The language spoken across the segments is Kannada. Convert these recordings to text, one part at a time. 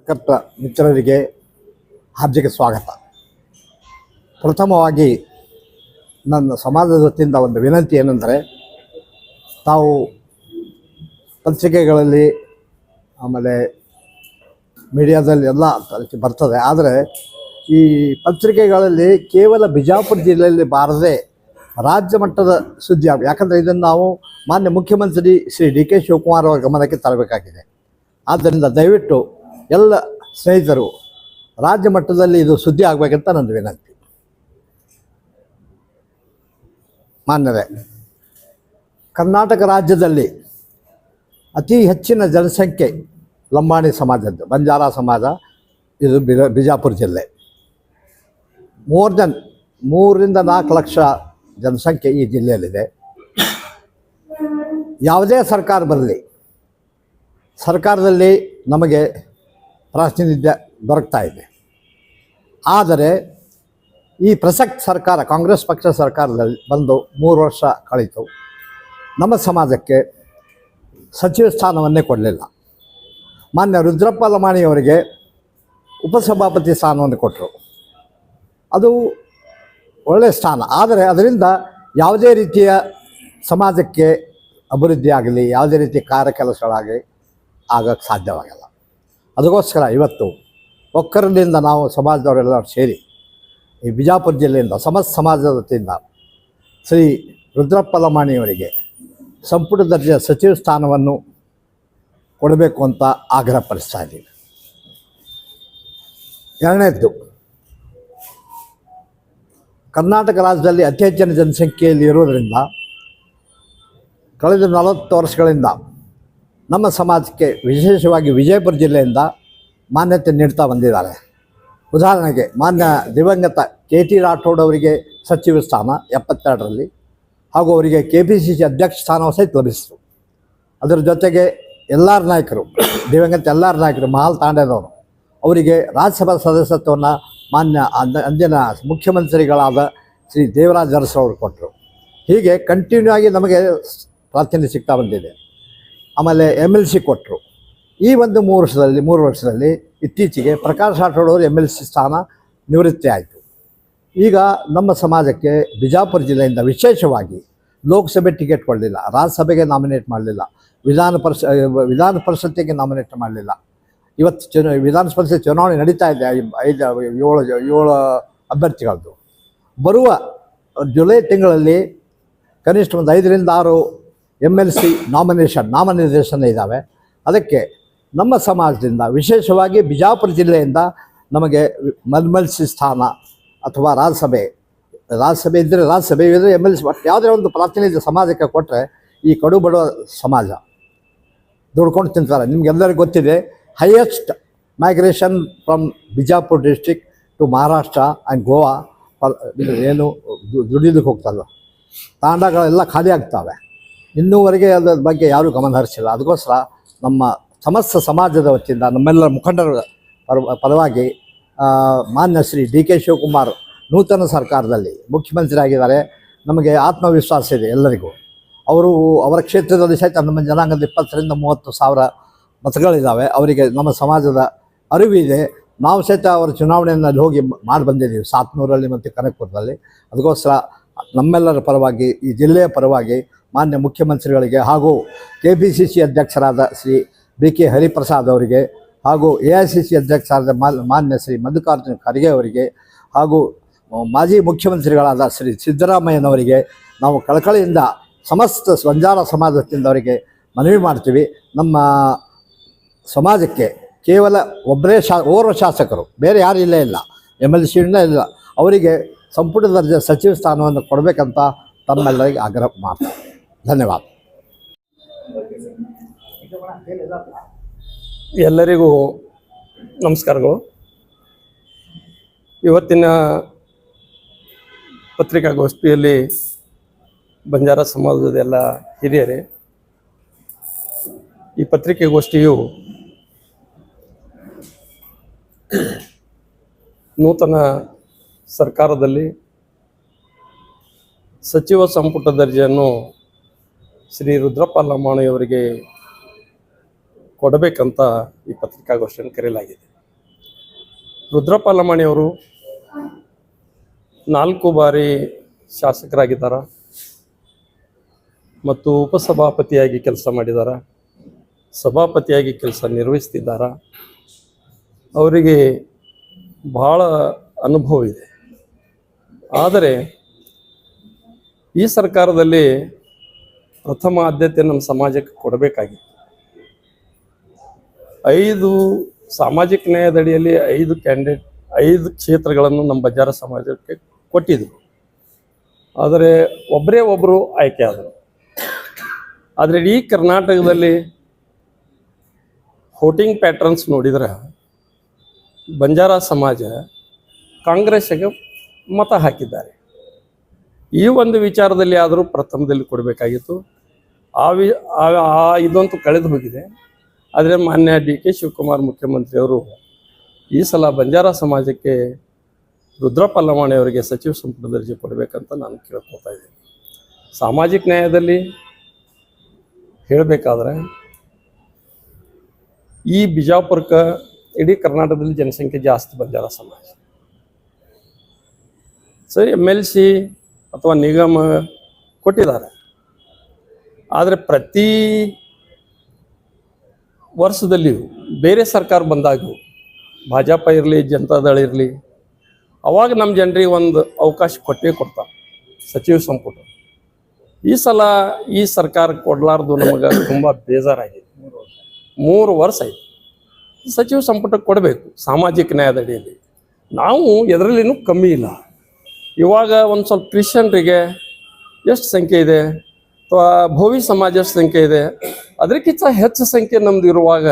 ಪತ್ರಕರ್ತ ಮಿತ್ರರಿಗೆ ಹಾರ್ದಿಕ ಸ್ವಾಗತ. ಪ್ರಥಮವಾಗಿ ನನ್ನ ಸಮಾಜದ ವತಿಯಿಂದ ಒಂದು ವಿನಂತಿ ಏನೆಂದರೆ, ತಾವು ಪತ್ರಿಕೆಗಳಲ್ಲಿ ಆಮೇಲೆ ಮೀಡಿಯಾದಲ್ಲಿ ಎಲ್ಲ ಬರ್ತದೆ, ಆದರೆ ಈ ಪತ್ರಿಕೆಗಳಲ್ಲಿ ಕೇವಲ ಬಿಜಾಪುರ ಜಿಲ್ಲೆಯಲ್ಲಿ ಬಾರದೆ ರಾಜ್ಯ ಮಟ್ಟದ ಸುದ್ದಿ ಆಗ, ಯಾಕಂದರೆ ಇದನ್ನು ನಾವು ಮಾನ್ಯ ಮುಖ್ಯಮಂತ್ರಿ ಶ್ರೀ ಡಿ ಕೆ ಶಿವಕುಮಾರ್ ಅವರ ಗಮನಕ್ಕೆ ತರಬೇಕಾಗಿದೆ. ಆದ್ದರಿಂದ ದಯವಿಟ್ಟು ಎಲ್ಲ ಸ್ನೇಹಿತರು ರಾಜ್ಯ ಮಟ್ಟದಲ್ಲಿ ಇದು ಸುದ್ದಿ ಆಗಬೇಕಂತ ನನ್ನ ವಿನಂತಿ. ಮಾನ್ಯರೇ, ಕರ್ನಾಟಕ ರಾಜ್ಯದಲ್ಲಿ ಅತಿ ಹೆಚ್ಚಿನ ಜನಸಂಖ್ಯೆ ಲಂಬಾಣಿ ಸಮಾಜದ್ದು, ಬಂಜಾರ ಸಮಾಜ, ಇದು ಬಿಜಾಪುರ ಜಿಲ್ಲೆ. 3 ರಿಂದ 4 ಲಕ್ಷ ಜನಸಂಖ್ಯೆ ಈ ಜಿಲ್ಲೆಯಲ್ಲಿದೆ. ಯಾವುದೇ ಸರ್ಕಾರ ಬರಲಿ, ಸರ್ಕಾರದಲ್ಲಿ ನಮಗೆ ಪ್ರಾತಿನಿಧ್ಯ ದೊರಕ್ತಾ ಇದೆ. ಆದರೆ ಈ ಪ್ರಸಕ್ತ ಸರ್ಕಾರ, ಕಾಂಗ್ರೆಸ್ ಪಕ್ಷ ಸರ್ಕಾರದಲ್ಲಿ ಬಂದು 3 ವರ್ಷ ಕಳೀತು. ನಮ್ಮ ಸಮಾಜಕ್ಕೆ ಸಚಿವ ಸ್ಥಾನವನ್ನೇ ಕೊಡಲಿಲ್ಲ. ಮಾನ್ಯ ರುದ್ರಪ್ಪ ಲಮಾಣಿಯವರಿಗೆ ಉಪಸಭಾಪತಿ ಸ್ಥಾನವನ್ನು ಕೊಟ್ಟರು. ಅದು ಒಳ್ಳೆಯ ಸ್ಥಾನ, ಆದರೆ ಅದರಿಂದ ಯಾವುದೇ ರೀತಿಯ ಸಮಾಜಕ್ಕೆ ಅಭಿವೃದ್ಧಿ ಆಗಲಿ, ಯಾವುದೇ ರೀತಿಯ ಕಾರ್ಯಕೆಲಸಗಳಾಗಲಿ ಆಗೋಕ್ಕೆ ಸಾಧ್ಯವಾಗಲ್ಲ. ಅದಕ್ಕೋಸ್ಕರ ಇವತ್ತು ಒಕ್ಕರದಿಂದ ನಾವು ಸಮಾಜದವರೆಲ್ಲರೂ ಸೇರಿ ಈ ಬಿಜಾಪುರ ಜಿಲ್ಲೆಯಿಂದ ಸಮಸ್ತ ಸಮಾಜದ ವತಿಯಿಂದ ಶ್ರೀ ರುದ್ರಪ್ಪ ಲಮಾಣಿಯವರಿಗೆ ಸಂಪುಟ ದರ್ಜೆಯ ಸಚಿವ ಸ್ಥಾನವನ್ನು ಕೊಡಬೇಕು ಅಂತ ಆಗ್ರಹಪಡಿಸ್ತಾ ಇದ್ದೀವಿ. ಎರಡನೇದ್ದು, ಕರ್ನಾಟಕ ರಾಜ್ಯದಲ್ಲಿ ಅತಿ ಹೆಚ್ಚಿನ ಜನಸಂಖ್ಯೆಯಲ್ಲಿ ಇರುವುದರಿಂದ ಕಳೆದ 40 ವರ್ಷಗಳಿಂದ ನಮ್ಮ ಸಮಾಜಕ್ಕೆ ವಿಶೇಷವಾಗಿ ವಿಜಯಪುರ ಜಿಲ್ಲೆಯಿಂದ ಮಾನ್ಯತೆ ನೀಡ್ತಾ ಬಂದಿದ್ದಾರೆ. ಉದಾಹರಣೆಗೆ ಮಾನ್ಯ ದಿವಂಗತ KT ರಾಠೋಡ್ ಅವರಿಗೆ ಸಚಿವ ಸ್ಥಾನ 72ರಲ್ಲಿ, ಹಾಗೂ ಅವರಿಗೆ KPCC ಅಧ್ಯಕ್ಷ ಸ್ಥಾನವೂ ಸಹಿತ ಲಭಿಸಿತು. ಅದರ ಜೊತೆಗೆ ಎಲ್ಲಾರ್ ನಾಯಕರು, ದಿವಂಗತ ಎಲ್ಲಾರ್ ನಾಯಕರು, ಮಹಾಲ್ ತಾಂಡ್ಯದವರು, ಅವರಿಗೆ ರಾಜ್ಯಸಭಾ ಸದಸ್ಯತ್ವವನ್ನು ಮಾನ್ಯ ಅಂದಿನ ಮುಖ್ಯಮಂತ್ರಿಗಳಾದ ಶ್ರೀ ದೇವರಾಜ ಅರಸರವರು ಕೊಟ್ಟರು. ಹೀಗೆ ಕಂಟಿನ್ಯೂ ಆಗಿ ನಮಗೆ ಪ್ರಾತಿನಿಧ್ಯ ಸಿಗ್ತಾ ಬಂದಿದೆ. ಆಮೇಲೆ MLC ಕೊಟ್ಟರು. ಈ ಒಂದು 3 ವರ್ಷದಲ್ಲಿ ಇತ್ತೀಚೆಗೆ ಪ್ರಕಾಶ್ ರಾಠೋಡ್ ಅವರು MLC ಸ್ಥಾನ ನಿವೃತ್ತಿ ಆಯಿತು. ಈಗ ನಮ್ಮ ಸಮಾಜಕ್ಕೆ ಬಿಜಾಪುರ ಜಿಲ್ಲೆಯಿಂದ ವಿಶೇಷವಾಗಿ ಲೋಕಸಭೆ ಟಿಕೆಟ್ ಕೊಡಲಿಲ್ಲ, ರಾಜ್ಯಸಭೆಗೆ ನಾಮಿನೇಟ್ ಮಾಡಲಿಲ್ಲ, ವಿಧಾನ ಪರಿಷತ್ತಿಗೆ ನಾಮಿನೇಟ್ ಮಾಡಲಿಲ್ಲ. ಇವತ್ತು ವಿಧಾನ ಪರಿಷತ್ ಚುನಾವಣೆ ನಡೀತಾ ಇದೆ. 7 ಅಭ್ಯರ್ಥಿಗಳದ್ದು. ಬರುವ ಜುಲೈ ತಿಂಗಳಲ್ಲಿ ಕನಿಷ್ಠ ಒಂದು 5 ರಿಂದ 6 MLC ನಾಮನಿರ್ದೇಶನ ಇದ್ದಾವೆ. ಅದಕ್ಕೆ ನಮ್ಮ ಸಮಾಜದಿಂದ ವಿಶೇಷವಾಗಿ ಬಿಜಾಪುರ ಜಿಲ್ಲೆಯಿಂದ ನಮಗೆ MLC ಸ್ಥಾನ ಅಥವಾ ರಾಜ್ಯಸಭೆ ಇದ್ದರೆ ರಾಜ್ಯಸಭೆ, ಇದ್ದರೆ MLC, ಯಾವುದೇ ಒಂದು ಪ್ರಾತಿನಿಧ್ಯ ಸಮಾಜಕ್ಕೆ ಕೊಟ್ಟರೆ ಈ ಕಡು ಬಡವ ಸಮಾಜ ದುಡ್ಕೊಂಡು ತಿಂತಾರೆ. ನಿಮಗೆಲ್ಲರಿಗೂ ಗೊತ್ತಿದೆ, highest migration from Bijapur district to Maharashtra and Goa ಏನು ದುಡಿಯೋದಕ್ಕೆ ಹೋಗ್ತಲ್ಲ, ತಾಂಡಗಳೆಲ್ಲ ಖಾಲಿ ಆಗ್ತವೆ. ಇನ್ನೂವರೆಗೆ ಅದರ ಬಗ್ಗೆ ಯಾರೂ ಗಮನ ಹರಿಸಿಲ್ಲ. ಅದಕ್ಕೋಸ್ಕರ ನಮ್ಮ ಸಮಸ್ತ ಸಮಾಜದ ವತಿಯಿಂದ ನಮ್ಮೆಲ್ಲರ ಮುಖಂಡರ ಪರವಾಗಿ ಮಾನ್ಯ ಶ್ರೀ ಡಿ ಕೆ ಶಿವಕುಮಾರ್ ನೂತನ ಸರ್ಕಾರದಲ್ಲಿ ಮುಖ್ಯಮಂತ್ರಿ ಆಗಿದ್ದಾರೆ. ನಮಗೆ ಆತ್ಮವಿಶ್ವಾಸ ಇದೆ ಎಲ್ಲರಿಗೂ. ಅವರ ಕ್ಷೇತ್ರದಲ್ಲಿ ಸಹಿತ ನಮ್ಮ ಜನಾಂಗದ 20 ರಿಂದ 30 ಸಾವಿರ ಮತಗಳಿದ್ದಾವೆ. ಅವರಿಗೆ ನಮ್ಮ ಸಮಾಜದ ಅರಿವಿದೆ. ನಾವು ಸಹಿತ ಅವರ ಚುನಾವಣೆಯಲ್ಲಿ ಹೋಗಿ ಮಾಡಿ ಬಂದಿದ್ದೀವಿ, 700ರಲ್ಲಿ ಮತ್ತು ಕನಕಪುರದಲ್ಲಿ. ಅದಕ್ಕೋಸ್ಕರ ನಮ್ಮೆಲ್ಲರ ಪರವಾಗಿ, ಈ ಜಿಲ್ಲೆಯ ಪರವಾಗಿ ಮಾನ್ಯ ಮುಖ್ಯಮಂತ್ರಿಗಳಿಗೆ ಹಾಗೂ KPCC ಅಧ್ಯಕ್ಷರಾದ ಶ್ರೀ BK ಹರಿಪ್ರಸಾದ್ ಅವರಿಗೆ, ಹಾಗೂ AICC ಅಧ್ಯಕ್ಷರಾದ ಮಾನ್ಯ ಶ್ರೀ ಮಲ್ಲಿಕಾರ್ಜುನ ಖರ್ಗೆ ಅವರಿಗೆ, ಹಾಗೂ ಮಾಜಿ ಮುಖ್ಯಮಂತ್ರಿಗಳಾದ ಶ್ರೀ ಸಿದ್ದರಾಮಯ್ಯನವರಿಗೆ ನಾವು ಕಳಕಳಿಯಿಂದ ಸಮಸ್ತ ಬಂಜಾರ ಸಮಾಜದಿಂದ ಅವರಿಗೆ ಮನವಿ ಮಾಡ್ತೀವಿ. ನಮ್ಮ ಸಮಾಜಕ್ಕೆ ಕೇವಲ ಓರ್ವ ಶಾಸಕರು, ಬೇರೆ ಯಾರು ಇಲ್ಲ, MLC ಇಲ್ಲ, ಅವರಿಗೆ ಸಂಪುಟ ದರ್ಜೆ ಸಚಿವ ಸ್ಥಾನವನ್ನು ಕೊಡಬೇಕಂತ ತಮ್ಮೆಲ್ಲರಿಗೆ ಆಗ್ರಹ ಮಾಡ್ತಾರೆ. ಧನ್ಯವಾದ. ಎಲ್ಲರಿಗೂ ನಮಸ್ಕಾರಗಳು. ಇವತ್ತಿನ ಪತ್ರಿಕಾಗೋಷ್ಠಿಯಲ್ಲಿ ಬಂಜಾರ ಸಮಾಜದ ಎಲ್ಲ ಹಿರಿಯರೇ, ಈ ಪತ್ರಿಕೆಗೋಷ್ಠಿಯು ನೂತನ ಸರ್ಕಾರದಲ್ಲಿ ಸಚಿವ ಸಂಪುಟ ದರ್ಜೆಯನ್ನು ಶ್ರೀ ರುದ್ರಪ್ಪ ಲಮಾಣಿಯವರಿಗೆ ಕೊಡಬೇಕಂತ ಈ ಪತ್ರಿಕಾಗೋಷ್ಠಿಯನ್ನು ಕರೆಯಲಾಗಿದೆ. ರುದ್ರಪ್ಪ ಲಮಾಣಿಯವರು 4 ಬಾರಿ ಶಾಸಕರಾಗಿದ್ದಾರೆ ಮತ್ತು ಉಪಸಭಾಪತಿಯಾಗಿ ಕೆಲಸ ಮಾಡಿದ್ದಾರೆ, ಸಭಾಪತಿಯಾಗಿ ಕೆಲಸ ನಿರ್ವಹಿಸ್ತಿದ್ದಾರೆ. ಅವರಿಗೆ ಬಹಳ ಅನುಭವ ಇದೆ. ಆದರೆ ಈ ಸರ್ಕಾರದಲ್ಲಿ ಪ್ರಥಮ ಆದ್ಯತೆ ನಮ್ಮ ಸಮಾಜಕ್ಕೆ ಕೊಡಬೇಕಾಗಿತ್ತು. 5 ಸಾಮಾಜಿಕ ನ್ಯಾಯದಡಿಯಲ್ಲಿ 5 ಕ್ಷೇತ್ರಗಳನ್ನು ನಮ್ಮ ಬಂಜಾರ ಸಮಾಜಕ್ಕೆ ಕೊಟ್ಟಿದ್ರು. ಆದರೆ ಒಬ್ಬರು ಆಯ್ಕೆ ಆದರು. ಆದರೆ ಇಡೀ ಕರ್ನಾಟಕದಲ್ಲಿ ವೋಟಿಂಗ್ ಪ್ಯಾಟರ್ನ್ಸ್ ನೋಡಿದ್ರೆ ಬಂಜಾರ ಸಮಾಜ ಕಾಂಗ್ರೆಸ್ಸಿಗೆ ಮತ ಹಾಕಿದ್ದಾರೆ. ಈ ಒಂದು ವಿಚಾರದಲ್ಲಿ ಆದರೂ ಪ್ರಥಮದಲ್ಲಿ ಕೊಡಬೇಕಾಗಿತ್ತು. ಇದಂತೂ ಕಳೆದು ಹೋಗಿದೆ. ಆದರೆ ಮಾನ್ಯ ಡಿ.ಕೆ. ಶಿವಕುಮಾರ್ ಮುಖ್ಯಮಂತ್ರಿಯವರು ಈ ಸಲ ಬಂಜಾರ ಸಮಾಜಕ್ಕೆ ರುದ್ರಪ್ಪ ಲಮಾಣಿಯವರಿಗೆ ಸಚಿವ ಸಂಪುಟ ದರ್ಜೆ ಕೊಡಬೇಕಂತ ನಾನು ಕೇಳ್ಕೊತಾ ಇದ್ದೀನಿ. ಸಾಮಾಜಿಕ ನ್ಯಾಯದಲ್ಲಿ ಹೇಳಬೇಕಾದ್ರೆ ಈ ಬಿಜಾಪುರಕ್ಕೆ ಇಡೀ ಕರ್ನಾಟಕದಲ್ಲಿ ಜನಸಂಖ್ಯೆ ಜಾಸ್ತಿ ಬಂಜಾರ ಸಮಾಜ. ಸರಿ, MLC ಅಥವಾ ನಿಗಮ ಕೊಟ್ಟಿದ್ದಾರೆ. ಆದರೆ ಪ್ರತಿ ವರ್ಷದಲ್ಲಿಯೂ ಬೇರೆ ಸರ್ಕಾರ ಬಂದಾಗ ಭಾಜಪ ಇರಲಿ ಜನತಾದಳ ಇರಲಿ ಅವಾಗ ನಮ್ಮ ಜನರಿಗೆ ಒಂದು ಅವಕಾಶ ಕೊಟ್ಟೇ ಕೊಡ್ತಾರೆ ಸಚಿವ ಸಂಪುಟ. ಈ ಸಲ ಈ ಸರ್ಕಾರ ಕೊಡಲಾರ್ದು ನಮಗೆ ತುಂಬ ಬೇಜಾರಾಗಿದೆ. 3 ವರ್ಷ ಆಯಿತು. ಸಚಿವ ಸಂಪುಟಕ್ಕೆ ಕೊಡಬೇಕು ಸಾಮಾಜಿಕ ನ್ಯಾಯದಡಿಯಲ್ಲಿ. ನಾವು ಎದರಲ್ಲಿನೂ ಕಮ್ಮಿ ಇಲ್ಲ. ಇವಾಗ ಒಂದು ಸ್ವಲ್ಪ ಕ್ರಿಶ್ಚಿಯನ್ರಿಗೆ ಎಷ್ಟು ಸಂಖ್ಯೆ ಇದೆ ಅಥವಾ ಭೋವಿ ಸಮಾಜ ಎಷ್ಟು ಸಂಖ್ಯೆ ಇದೆ, ಅದಕ್ಕಿಂತ ಹೆಚ್ಚು ಸಂಖ್ಯೆ ನಮ್ದು ಇರುವಾಗ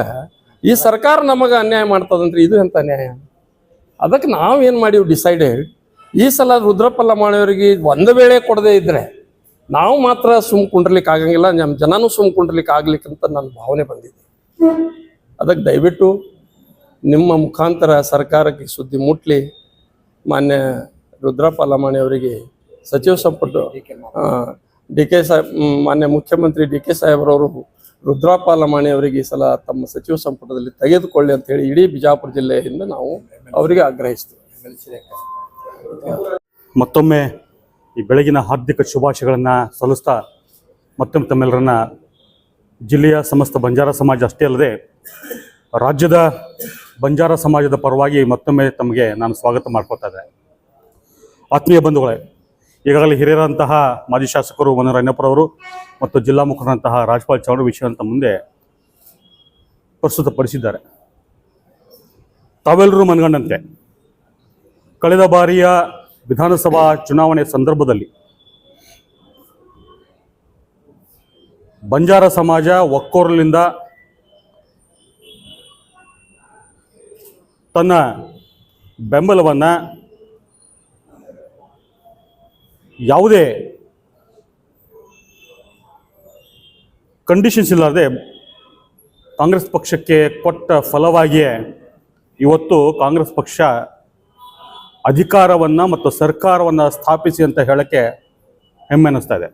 ಈ ಸರ್ಕಾರ ನಮಗೆ ಅನ್ಯಾಯ ಮಾಡ್ತದಂದ್ರೆ ಇದು ಎಂಥ ನ್ಯಾಯ? ಅದಕ್ಕೆ ನಾವೇನು ಮಾಡೀವಿ ಡಿಸೈಡೆಡ್, ಈ ಸಲ ರುದ್ರಪ್ಪ ಲಮಾಣಿಯವರಿಗೆ ಒಂದು ವೇಳೆ ಕೊಡದೇ ಇದ್ದರೆ ನಾವು ಮಾತ್ರ ಸುಮ್ ಕುಂಡ್ರಲಿಕ್ಕೆ ಆಗಂಗಿಲ್ಲ, ನಮ್ಮ ಜನನೂ ಸುಮ್ ಕುಂಡ್ರಲಿಕ್ಕೆ ಆಗ್ಲಿಕ್ಕಂತ ನನ್ನ ಭಾವನೆ ಬಂದಿದೆ. ಅದಕ್ಕೆ ದಯವಿಟ್ಟು ನಿಮ್ಮ ಮುಖಾಂತರ ಸರ್ಕಾರಕ್ಕೆ ಸುದ್ದಿ ಮುಟ್ಲಿ. ಮಾನ್ಯ ರುದ್ರಪ್ಪ ಲಮಾಣಿಯವರಿಗೆ ಸಚಿವ ಸಂಪುಟ ಡಿ.ಕೆ. ಸಾಹೇಬ್, ಮಾನ್ಯ ಮುಖ್ಯಮಂತ್ರಿ ಡಿ.ಕೆ. ಸಾಹೇಬ್ರವರು ರುದ್ರಪ್ಪ ಲಮಾಣಿಯವರಿಗೆ ಈ ಸಲ ತಮ್ಮ ಸಚಿವ ಸಂಪುಟದಲ್ಲಿ ತೆಗೆದುಕೊಳ್ಳಿ ಅಂತೇಳಿ ಇಡೀ ಬಿಜಾಪುರ ಜಿಲ್ಲೆಯಿಂದ ನಾವು ಅವರಿಗೆ ಆಗ್ರಹಿಸ್ತೀವಿ. ಮತ್ತೊಮ್ಮೆ ಈ ಬೆಳಗಿನ ಹಾರ್ದಿಕ ಶುಭಾಶಯಗಳನ್ನು ಸಲ್ಲಿಸ್ತಾ ಮತ್ತೊಮ್ಮೆ ತಮ್ಮೆಲ್ಲರನ್ನ ಜಿಲ್ಲೆಯ ಸಮಸ್ತ ಬಂಜಾರ ಸಮಾಜ ಅಷ್ಟೇ ಅಲ್ಲದೆ ರಾಜ್ಯದ ಬಂಜಾರ ಸಮಾಜದ ಪರವಾಗಿ ಮತ್ತೊಮ್ಮೆ ತಮಗೆ ನಾನು ಸ್ವಾಗತ ಮಾಡ್ಕೋತಾ ಇದ್ದೆ. ಆತ್ಮೀಯ ಬಂಧುಗಳೇ, ಈಗಾಗಲೇ ಹಿರಿಯರಂತಹ ಮಾಜಿ ಶಾಸಕರು ರಂಗಪ್ಪರವರು ಮತ್ತು ಜಿಲ್ಲಾ ಮುಖಂಡರಂತಹ ರಾಜ್ಪಾಲ್ ಚೌಡ ವಿಷಯವಂತ ಮುಂದೆ ಪ್ರಸ್ತುತಪಡಿಸಿದ್ದಾರೆ. ತಾವೆಲ್ಲರೂ ಮನಗಂಡಂತೆ ಕಳೆದ ಬಾರಿಯ ವಿಧಾನಸಭಾ ಚುನಾವಣೆ ಸಂದರ್ಭದಲ್ಲಿ ಬಂಜಾರ ಸಮಾಜ ಒಕ್ಕೊರಲಿಂದ ತನ್ನ ಬೆಂಬಲವನ್ನು ಯಾವುದೇ ಕಂಡೀಷನ್ಸ್ ಇಲ್ಲದೆ ಕಾಂಗ್ರೆಸ್ ಪಕ್ಷಕ್ಕೆ ಕೊಟ್ಟ ಫಲವಾಗಿಯೇ ಇವತ್ತು ಕಾಂಗ್ರೆಸ್ ಪಕ್ಷ ಅಧಿಕಾರವನ್ನು ಮತ್ತು ಸರ್ಕಾರವನ್ನು ಸ್ಥಾಪಿಸಿ ಅಂತ ಹೇಳೋಕ್ಕೆ ಹೆಮ್ಮೆ ಅನ್ನಿಸ್ತಾ ಇದೆ.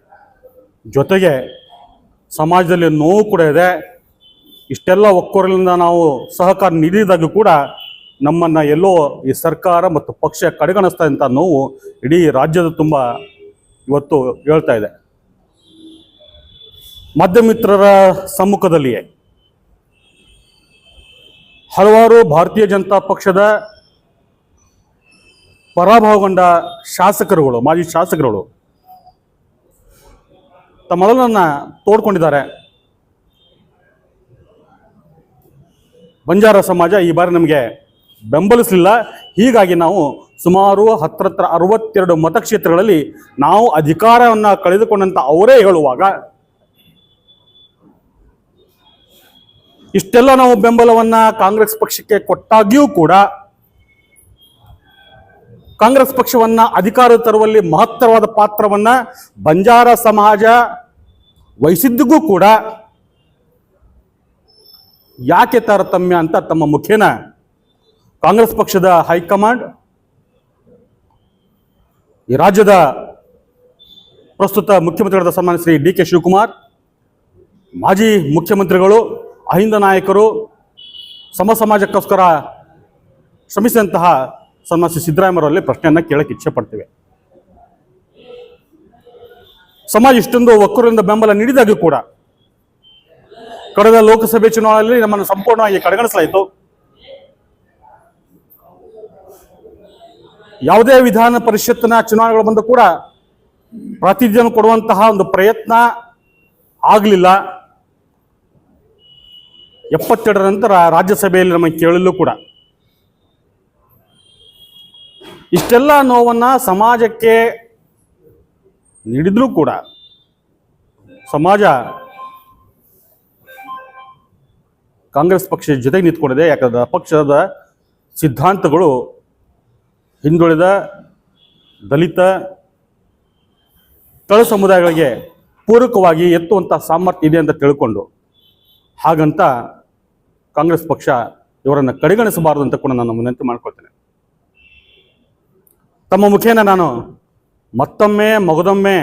ಜೊತೆಗೆ ಸಮಾಜದಲ್ಲಿ ನೋವು ಕೂಡ ಇದೆ. ಇಷ್ಟೆಲ್ಲ ಒಕ್ಕೊರಲಿಂದ ನಾವು ಸಹಕಾರ ನೀಡಿದಾಗ ಕೂಡ ನಮ್ಮನ್ನು ಎಲ್ಲೋ ಈ ಸರ್ಕಾರ ಮತ್ತು ಪಕ್ಷ ಕಡೆಗಣಿಸ್ತಾ ಅಂತ ನೋವು ಇಡೀ ರಾಜ್ಯದ ತುಂಬ ಇವತ್ತು ಹೇಳ್ತಾ ಇದೆ. ಮಾಧ್ಯಮಿತ್ರರ ಸಮ್ಮುಖದಲ್ಲಿಯೇ ಹಲವಾರು ಭಾರತೀಯ ಜನತಾ ಪಕ್ಷದ ಪರಾಭವಗೊಂಡ ಶಾಸಕರುಗಳು, ಮಾಜಿ ಶಾಸಕರುಗಳು ತಮ್ಮ ಮೊದಲನ್ನು ತೋಡ್ಕೊಂಡಿದ್ದಾರೆ. ಬಂಜಾರ ಸಮಾಜ ಈ ಬಾರಿ ನಮಗೆ ಬೆಂಬಲಿಸಲಿಲ್ಲ, ಹೀಗಾಗಿ ನಾವು ಸುಮಾರು 62 ಮತಕ್ಷೇತ್ರಗಳಲ್ಲಿ ನಾವು ಅಧಿಕಾರವನ್ನು ಕಳೆದುಕೊಂಡಂತ ಅವರೇ ಹೇಳುವಾಗ ಇಷ್ಟೆಲ್ಲ ನಾವು ಬೆಂಬಲವನ್ನು ಕಾಂಗ್ರೆಸ್ ಪಕ್ಷಕ್ಕೆ ಕೊಟ್ಟಾಗ್ಯೂ ಕೂಡ ಕಾಂಗ್ರೆಸ್ ಪಕ್ಷವನ್ನು ಅಧಿಕಾರ ತರುವಲ್ಲಿ ಮಹತ್ತರವಾದ ಪಾತ್ರವನ್ನು ಬಂಜಾರ ಸಮಾಜ ವಹಿಸಿದ್ದಕ್ಕೂ ಕೂಡ ಯಾಕೆ ತಾರತಮ್ಯ ಅಂತ ತಮ್ಮ ಮುಖೇನ ಕಾಂಗ್ರೆಸ್ ಪಕ್ಷದ ಹೈಕಮಾಂಡ್, ಈ ರಾಜ್ಯದ ಪ್ರಸ್ತುತ ಮುಖ್ಯಮಂತ್ರಿಗಳಾದ ಸನ್ಮಾನ್ಯ ಶ್ರೀ ಡಿ.ಕೆ. ಶಿವಕುಮಾರ್, ಮಾಜಿ ಮುಖ್ಯಮಂತ್ರಿಗಳು, ಅಹಿಂದ ನಾಯಕರು, ಸಮಾಜಕ್ಕೋಸ್ಕರ ಶ್ರಮಿಸಿದಂತಹ ಸನ್ಮಾನ್ಯ ಶ್ರೀ ಸಿದ್ದರಾಮಯ್ಯವರಲ್ಲಿ ಪ್ರಶ್ನೆಯನ್ನು ಕೇಳಕ್ಕೆ ಇಚ್ಛೆ ಪಡ್ತೇವೆ. ಸಮಾಜ ಇಷ್ಟೊಂದು ಒಕ್ಕೂರಿಂದ ಬೆಂಬಲ ನೀಡಿದಾಗೂ ಕೂಡ ಕಳೆದ ಲೋಕಸಭೆ ಚುನಾವಣೆಯಲ್ಲಿ ನಮ್ಮನ್ನು ಸಂಪೂರ್ಣವಾಗಿ ಕಡೆಗಣಿಸಲಾಯಿತು. ಯಾವುದೇ ವಿಧಾನ ಪರಿಷತ್ತಿನ ಚುನಾವಣೆಗಳು ಬಂದು ಕೂಡ ಪ್ರಾತಿನಿಧ್ಯವನ್ನು ಕೊಡುವಂತಹ ಒಂದು ಪ್ರಯತ್ನ ಆಗಲಿಲ್ಲ. 72 ನಂತರ ರಾಜ್ಯಸಭೆಯಲ್ಲಿ ನಮಗೆ ಕೇಳಲು ಕೂಡ ಇಷ್ಟೆಲ್ಲ ನೋವನ್ನ ಸಮಾಜಕ್ಕೆ ನೀಡಿದ್ರೂ ಕೂಡ ಸಮಾಜ ಕಾಂಗ್ರೆಸ್ ಪಕ್ಷದ ಜೊತೆಗೆ ನಿಂತ್ಕೊಂಡಿದೆ. ಯಾಕಂದ್ರೆ ಪಕ್ಷದ ಸಿದ್ಧಾಂತಗಳು ಹಿಂದುಳಿದ, ದಲಿತ, ತಳ ಸಮುದಾಯಗಳಿಗೆ ಪೂರಕವಾಗಿ ಎತ್ತುವಂಥ ಸಾಮರ್ಥ್ಯ ಇದೆ ಅಂತ ತಿಳ್ಕೊಂಡು, ಹಾಗಂತ ಕಾಂಗ್ರೆಸ್ ಪಕ್ಷ ಇವರನ್ನು ಕಡೆಗಣಿಸಬಾರದು ಅಂತ ಕೂಡ ನಾನು ವಿನಂತಿ ಮಾಡ್ಕೊಳ್ತೇನೆ. ತಮ್ಮ ಮುಖೇನ ನಾನು ಮತ್ತೊಮ್ಮೆ ಮಗದೊಮ್ಮೆ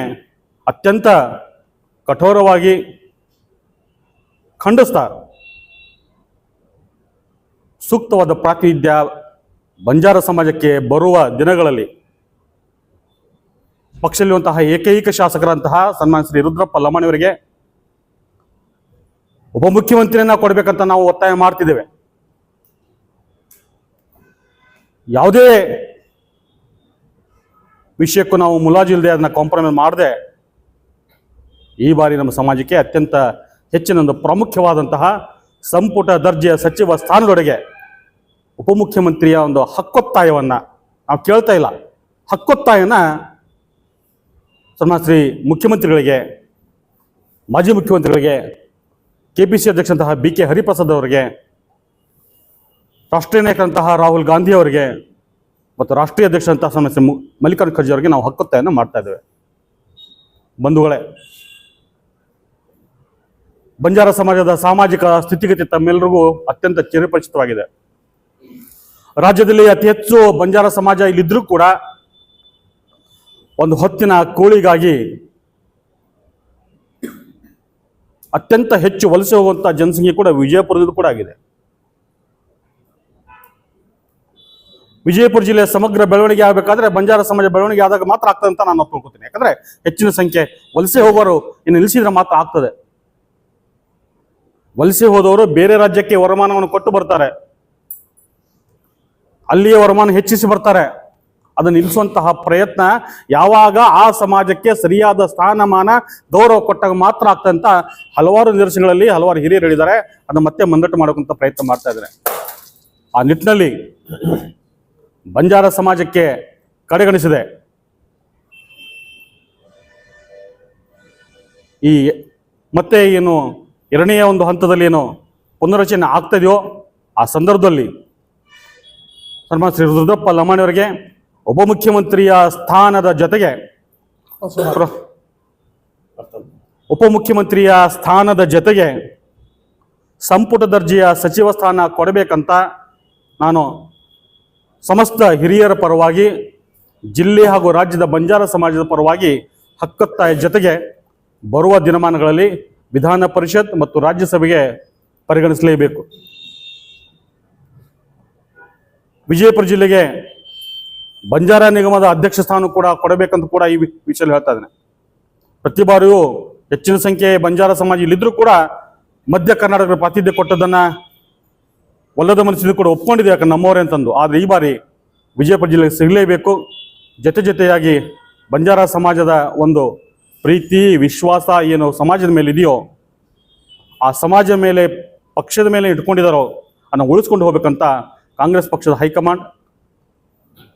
ಅತ್ಯಂತ ಕಠೋರವಾಗಿ ಖಂಡಿಸ್ತಾ ಸೂಕ್ತವಾದ ಪ್ರಾತಿನಿಧ್ಯ ಬಂಜಾರ ಸಮಾಜಕ್ಕೆ ಬರುವ ದಿನಗಳಲ್ಲಿ ಪಕ್ಷದಲ್ಲಿರುವಂತಹ ಏಕೈಕ ಶಾಸಕರಂತಹ ಸನ್ಮಾನ್ಯ ಶ್ರೀ ರುದ್ರಪ್ಪ ಲಮಾಣಿಯವರಿಗೆ ಉಪಮುಖ್ಯಮಂತ್ರಿಯನ್ನ ಕೊಡಬೇಕಂತ ನಾವು ಒತ್ತಾಯ ಮಾಡ್ತಿದ್ದೇವೆ. ಯಾವುದೇ ವಿಷಯಕ್ಕೂ ನಾವು ಮುಲಾಜು ಇಲ್ಲದೆ ಅದನ್ನ ಕಾಂಪ್ರಮೈಸ್ ಮಾಡದೆ ಈ ಬಾರಿ ನಮ್ಮ ಸಮಾಜಕ್ಕೆ ಅತ್ಯಂತ ಹೆಚ್ಚಿನ ಒಂದು ಪ್ರಾಮುಖ್ಯವಾದಂತಹ ಸಂಪುಟ ದರ್ಜೆಯ ಸಚಿವ ಸ್ಥಾನದೊಳಗೆ ಉಪಮುಖ್ಯಮಂತ್ರಿಯ ಒಂದು ಹಕ್ಕೊತ್ತಾಯವನ್ನ ನಾವು ಕೇಳ್ತಾ ಇಲ್ಲ, ಹಕ್ಕೊತ್ತಾಯನ ಸನ್ಮಾನ್ಯ ಶ್ರೀ ಮುಖ್ಯಮಂತ್ರಿಗಳಿಗೆ, ಮಾಜಿ ಮುಖ್ಯಮಂತ್ರಿಗಳಿಗೆ, KPC ಅಧ್ಯಕ್ಷರಂತಹ BK ಹರಿಪ್ರಸಾದ್ ಅವರಿಗೆ, ರಾಷ್ಟ್ರೀಯ ನಾಯಕರಂತಹ ರಾಹುಲ್ ಗಾಂಧಿ ಅವರಿಗೆ ಮತ್ತು ರಾಷ್ಟ್ರೀಯ ಅಧ್ಯಕ್ಷರಂತಹ ಸನ್ಮಾನ್ಯ ಮಲ್ಲಿಕಾರ್ಜುನ ಖರ್ಗೆ ಅವರಿಗೆ ನಾವು ಹಕ್ಕೊತ್ತಾಯನ ಮಾಡ್ತಾ ಇದ್ದೇವೆ. ಬಂಧುಗಳೇ, ಬಂಜಾರ ಸಮಾಜದ ಸಾಮಾಜಿಕ ಸ್ಥಿತಿಗತಿ ತಮ್ಮೆಲ್ಲರಿಗೂ ಅತ್ಯಂತ ಚಿರಪರಿಚಿತವಾಗಿದೆ. ರಾಜ್ಯದಲ್ಲಿ ಅತಿ ಹೆಚ್ಚು ಬಂಜಾರ ಸಮಾಜ ಇಲ್ಲಿದ್ರೂ ಕೂಡ ಒಂದು ಹೊತ್ತಿನ ಕೂಳಿಗಾಗಿ ಅತ್ಯಂತ ಹೆಚ್ಚು ವಲಸೆ ಹೋಗುವಂತಹ ಜನಸಂಖ್ಯೆ ಕೂಡ ವಿಜಯಪುರದಲ್ಲಿ ಕೂಡ ಆಗಿದೆ. ವಿಜಯಪುರ ಜಿಲ್ಲೆಯ ಸಮಗ್ರ ಬೆಳವಣಿಗೆ ಆಗಬೇಕಾದ್ರೆ ಬಂಜಾರ ಸಮಾಜ ಬೆಳವಣಿಗೆ ಆದಾಗ ಮಾತ್ರ ಆಗ್ತದೆ ಅಂತ ನಾನು ಒಪ್ಕೊಳ್ತೀನಿ. ಯಾಕಂದ್ರೆ ಹೆಚ್ಚಿನ ಸಂಖ್ಯೆ ವಲಸೆ ಹೋಗೋರು ಇನ್ನು ನಿಲ್ಲಿಸಿದ್ರೆ ಮಾತ್ರ ಆಗ್ತದೆ. ವಲಸೆ ಹೋದವರು ಬೇರೆ ರಾಜ್ಯಕ್ಕೆ ವರಮಾನವನ್ನು ಕೊಟ್ಟು ಬರ್ತಾರೆ, ಅಲ್ಲಿಯೇ ವರಮಾನ ಹೆಚ್ಚಿಸಿ ಬರ್ತಾರೆ. ಅದನ್ನು ನಿಲ್ಲಿಸುವಂತಹ ಪ್ರಯತ್ನ ಯಾವಾಗ ಆ ಸಮಾಜಕ್ಕೆ ಸರಿಯಾದ ಸ್ಥಾನಮಾನ ಗೌರವ ಕೊಟ್ಟಾಗ ಮಾತ್ರ ಆಗ್ತದೆ ಅಂತ ಹಲವಾರು ನಿದರ್ಶನಗಳಲ್ಲಿ ಹಲವಾರು ಹಿರಿಯರು ಹೇಳಿದ್ದಾರೆ. ಅದನ್ನು ಮತ್ತೆ ಮುಂದಟ್ಟು ಮಾಡೋಕ್ಕಂತ ಪ್ರಯತ್ನ ಮಾಡ್ತಾ ಇದ್ದಾರೆ. ಆ ನಿಟ್ಟಿನಲ್ಲಿ ಬಂಜಾರ ಸಮಾಜಕ್ಕೆ ಕಡೆಗಣಿಸಿದೆ ಈ ಮತ್ತೆ ಏನು ಎರಡನೆಯ ಒಂದು ಹಂತದಲ್ಲಿ ಏನು ಪುನರ್ರಚನೆ ಆಗ್ತದೆಯೋ ಆ ಸಂದರ್ಭದಲ್ಲಿ ಸನ್ಮಾನ್ಯ ಶ್ರೀ ರುದ್ರಪ್ಪ ಲಮಾಣಿಯವರಿಗೆ ಉಪಮುಖ್ಯಮಂತ್ರಿಯ ಸ್ಥಾನದ ಜೊತೆಗೆ ಸಂಪುಟ ದರ್ಜೆಯ ಸಚಿವ ಸ್ಥಾನ ಕೊಡಬೇಕಂತ ನಾನು ಸಮಸ್ತ ಹಿರಿಯರ ಪರವಾಗಿ, ಜಿಲ್ಲೆ ಹಾಗೂ ರಾಜ್ಯದ ಬಂಜಾರ ಸಮಾಜದ ಪರವಾಗಿ ಹಕ್ಕೊತ್ತಾಯ ಜೊತೆಗೆ ಬರುವ ದಿನಮಾನಗಳಲ್ಲಿ ವಿಧಾನ ಪರಿಷತ್ ಮತ್ತು ರಾಜ್ಯಸಭೆಗೆ ಪರಿಗಣಿಸಲೇಬೇಕು. ವಿಜಯಪುರ ಜಿಲ್ಲೆಗೆ ಬಂಜಾರ ನಿಗಮದ ಅಧ್ಯಕ್ಷ ಸ್ಥಾನ ಕೂಡ ಕೊಡಬೇಕಂತ ಕೂಡ ಈ ವಿಷಯ ಹೇಳ್ತಾ ಇದ್ದೇನೆ. ಪ್ರತಿ ಬಾರಿಯೂ ಹೆಚ್ಚಿನ ಸಂಖ್ಯೆ ಬಂಜಾರ ಸಮಾಜ ಇಲ್ಲಿದ್ರೂ ಕೂಡ ಮಧ್ಯ ಕರ್ನಾಟಕದ ಪ್ರಾತಿನಿಧ್ಯ ಕೊಟ್ಟದನ್ನ ಒಲ್ಲದ ಮನಸ್ಸಿನ ಕೂಡ ಒಪ್ಕೊಂಡಿದೆ, ಯಾಕಂದ್ರೆ ನಮ್ಮವರೇ ಅಂತಂದು. ಆದರೆ ಈ ಬಾರಿ ವಿಜಯಪುರ ಜಿಲ್ಲೆಗೆ ಸಿಗಲೇಬೇಕು. ಜೊತೆಯಾಗಿ ಬಂಜಾರ ಸಮಾಜದ ಒಂದು ಪ್ರೀತಿ ವಿಶ್ವಾಸ ಏನು ಸಮಾಜದ ಮೇಲೆ ಇದೆಯೋ, ಆ ಸಮಾಜದ ಮೇಲೆ ಪಕ್ಷದ ಮೇಲೆ ಇಟ್ಕೊಂಡಿದ್ದಾರೋ ಅದನ್ನು ಉಳಿಸ್ಕೊಂಡು ಹೋಗ್ಬೇಕಂತ ಕಾಂಗ್ರೆಸ್ ಪಕ್ಷದ ಹೈಕಮಾಂಡ್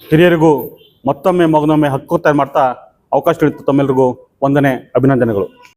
ಹಿರಿಯರಿಗೂ ಮತ್ತೊಮ್ಮೆ ಮಗನೊಮ್ಮೆ ಹಕ್ಕೊತ್ತಾಯ ಮಾಡ್ತಾ ಅವಕಾಶ ನೀಡುತ್ತ ತಮ್ಮೆಲ್ಲರಿಗೂ ವಂದನೆ, ಅಭಿನಂದನೆಗಳು.